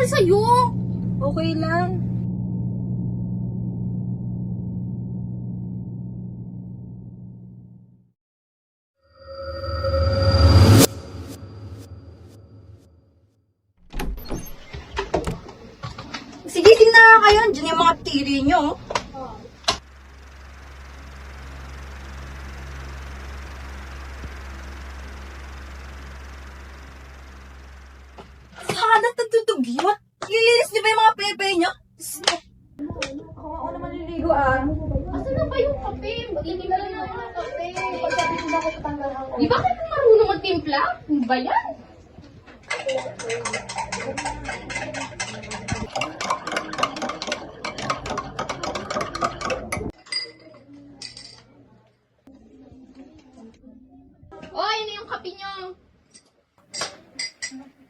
sa'yo? Okay lang. Sige, tingnan nga kayo. Diyan yung mga tiri nyo. Sana nagtutugyot. Lilinis niyo ba yung mga pepe nyo? Ako naman naliligo Asan na ba yung kape? Magtitigla na ako ng kape. Pagsabi ko na ako patanggal ako. Di ba kayo marunong magtimpla? Ano ba yan? Oh, ayun na yung kape nyo.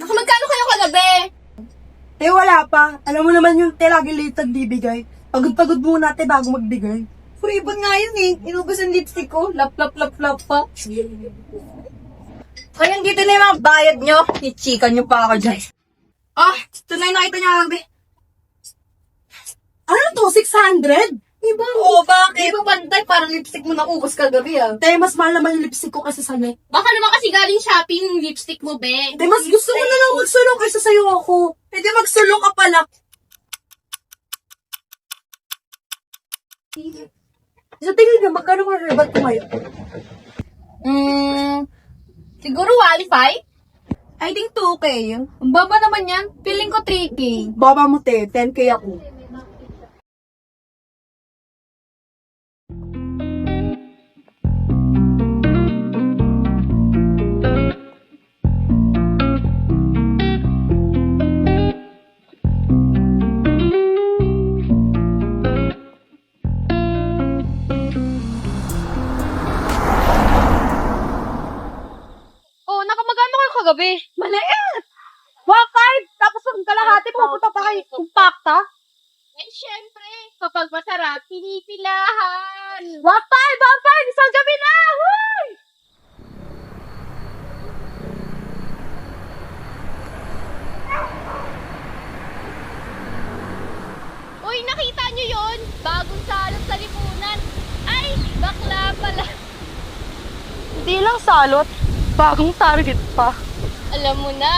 Naku, magkano kayo kagabi? Wala pa. Alam mo naman yung lagi late nagbibigay. Pagod-pagod muna bago magbigay. Kuribon nga yun eh. Inubos yung lipstick ko. Lap pa. Ayun, dito na yung mga bayad nyo. Ni-chika nyo pa ako dyan. Ito na yung nakita niya kagabi. Ano to? 600? Iba? Oo, bakit? Iba pantay, parang lipstick mo naubos kagabi Mas mahal naman yung lipstick ko kaysa sa'yo. Baka naman kasi galing shopping yung lipstick mo, be. Mas gusto mo na lang magsulong kaysa sa'yo ako. Pwede magsulong ka pala. Sa tingin niyo, magkano mga rebat ko ngayon? Siguro qualify? I think 2K. Ang baba naman yan. Feeling ko 3K. Baba mo 10K ako. Oh, nakamagano kayo kagabi? Maliit! 1.5! Tapos ang kalahati, pupunta pa kayo. Kumpakta? Eh, syempre, kapag masarap, pinipilahan. 1.5! 1.5! Isang gabi na! Woo! Uy, nakita nyo yon? Bagong salot sa lipunan. Ay, bakla pala. Hindi lang salot. Bagong target pa. Alam mo na.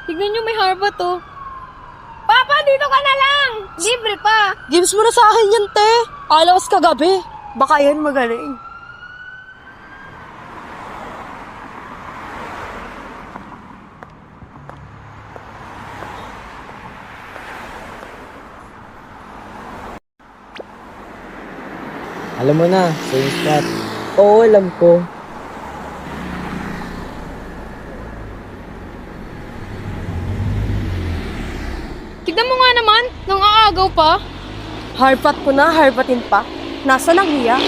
Tignan nyo, may harba to. Papa, dito ka na lang! Libre pa! Games mo na sa akin yan, te. Alawas kagabi. Baka yan magaling. Alam mo na, same spot. Oo, alam ko. Tignan mo nga naman, nang aagaw pa. Harpat ko na, harpatin pa. Nasa lang hiya?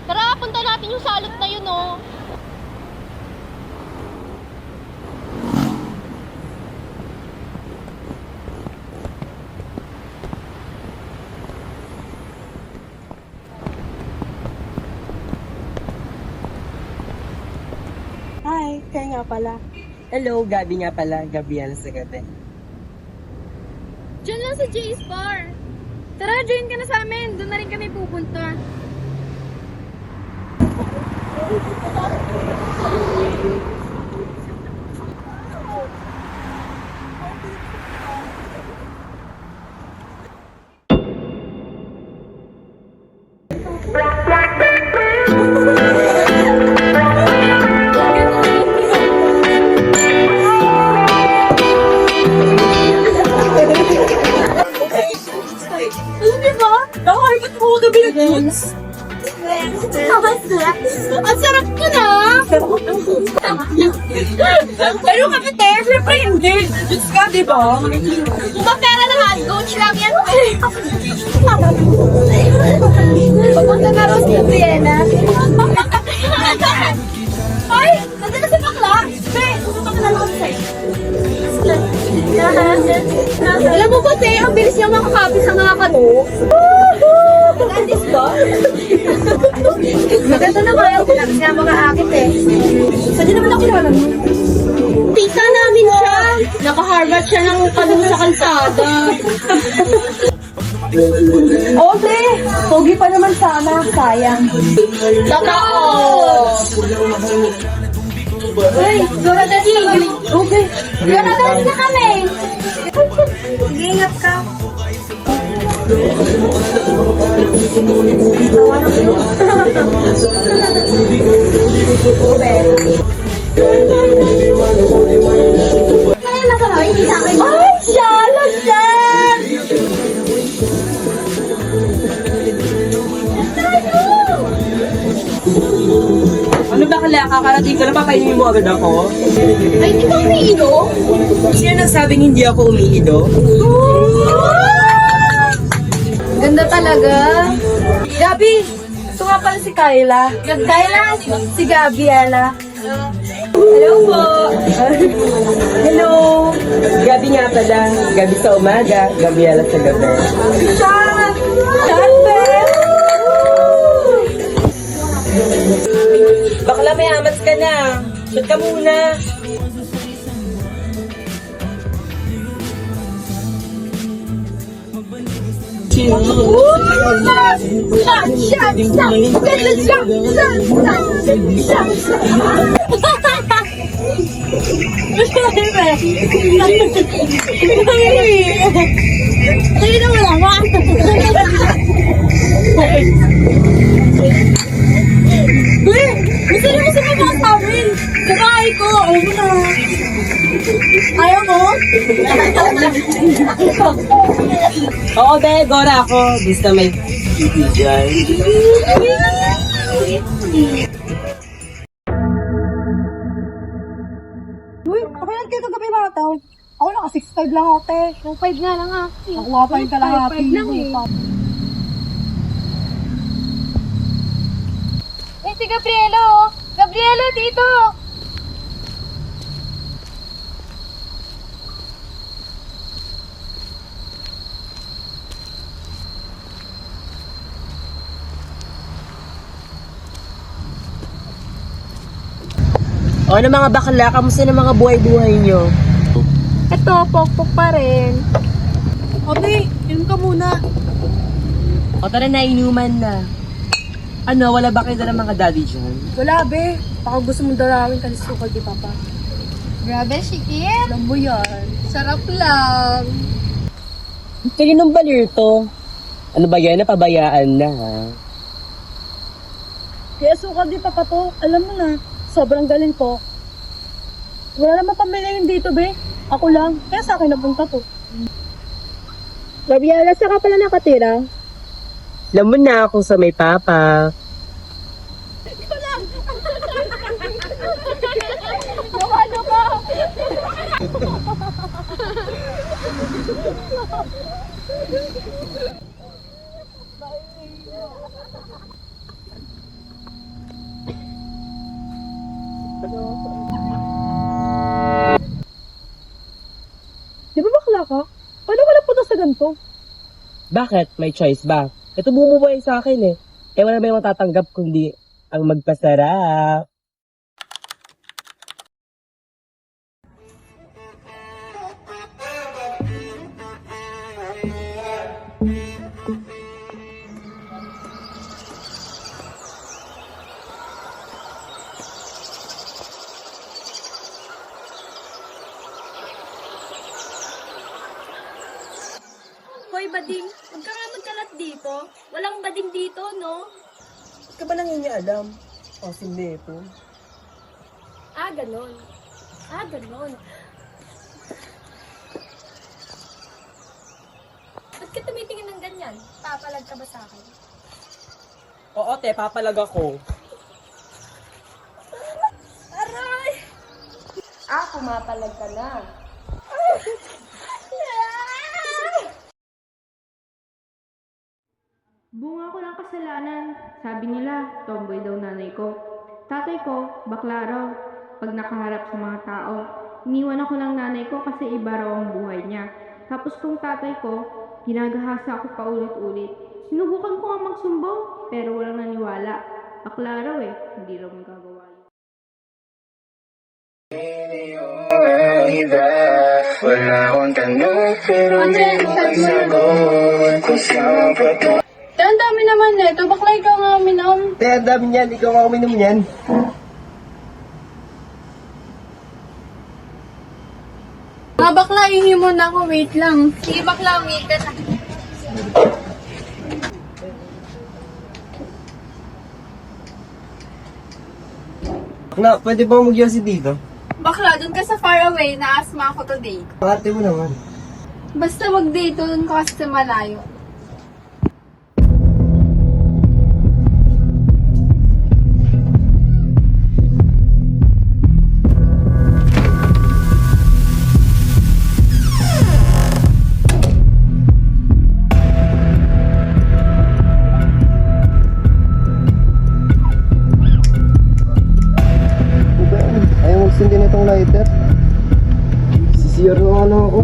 Tara, punta natin yung salot na yun, oh. Hi, kaya nga pala. Hello, Gabi nga pala. Gabi yan sa gabi. Diyan lang sa Jay's Bar. Tara, join ka na sa amin. Doon na rin kami pupunta. Ang sarap ko na! Pero kami, te, syempre hindi. Diyos ka, di ba? Kung ba pera naman, coach lang yan. Papunta na Rose Gabriela. Ay, nandun na si bakla. Te, pupunta ka na lang sa'yo. Alam mo ba, te, ang bilis niya makakapit sa mga kano. Nandis ba? Maganda na kaya ko lang siya mga akit eh. Saan niyo naman ako kilala mo? Tita namin siya. Naka-Harvard siya ng kanong sa kalsada. Oo, te. Pogi pa naman sana. Sayang. Totoo. Uy, Dora Dadi. Okay. Dora Dadi na kami. Ingat ka. Kaya masama, hindi sa akin. Ay, shala, Jan! Ano ba kala kakarating ka na papainin mo agad ako? Ay, di ba umiinom? Sino nagsabing hindi ako umiido? Ganda talaga. Gabi, ito nga pala si Kyla. Kayla, Si Gabriela. Hello po. Hello. Gabi nga pala. Gabi sa umaga, Gabriela sa gabi. Chan! Chan, Beth! Bakla may amats ka na. Shoot ka muna. Gusto niyo mo sumama sa amin. Sa bahay ko. Alam mo na. Ayaw mo? Oo, be. Gora ako. Basta may kibigay. Uy, okay lang kayo kagabi mga tao. Ako naka 6'5 lang ako, te. yung 5 nga lang ah. Nakuha pa yung kalahati. 5 lang eh. Eh, si Gabriela oh. Gabriela, dito! O ano mga bakla, kamusta na mga buhay-buhay nyo? Ito, pokpok pa rin. Ate, inom ka muna. O tara na, inuman na. Ano, wala ba kayo na mga daddy dyan? Wala, be. Baka gusto mong dalawin ka ni Sukal di Papa. Grabe, Shikit. Alam mo yan. Sarap lang. Kayo nung balir to. Ano ba yan? Napabayaan na ha? Kaya Sukal di Papa to, alam mo na, sobrang galing ko. Wala naman pamilya yun dito, be. Ako lang. Kaya sa akin napunta to. Gabriela, saan ka pala nakatira? Alam mo na kung sa may papa. Ano ka? Di ba bakla ka? Paano wala punta sa ganito? Bakit? May choice ba? Ito bumubuhay sa akin eh. Eh wala may matatanggap kundi ang magpasarap. Hoy, Bading, huwag ka nga magkalat dito. Walang Bading dito, no? Ba't ka ba nangingialam? O, hindi ito. Ah, ganon. Ah, ganon. Ba't ka tumitingin ng ganyan? Papalag ka ba sa akin? Oo, te, papalag ako. Aray! pumapalag ka na. Bunga ko ng kasalanan. Sabi nila, tomboy daw nanay ko. Tatay ko, bakla raw. Pag nakaharap sa mga tao, iniwan ako ng nanay ko kasi iba raw ang buhay niya. Tapos tong tatay ko, ginagahasa ako pa ulit-ulit. Sinubukan ko nga magsumbong, pero walang naniwala. Bakla raw eh, hindi raw magagawa yun. Wala akong tanong pero may mga sagot ko sa pato. Ang dami naman nito. Bakla ikaw nga minom. Kaya ang dami niyan, ikaw nga uminom niyan. Mga bakla, ihi muna ako. Wait lang. Sige bakla, wait ka na. Na, pwede ba magyasi dito? Bakla, dun ka sa far away, na-asma ako today. Ate mo naman. Basta wag dito, dun ka kasi sa malayo. Ayaw magsindi na itong lighter. Sisiyar na ano ako.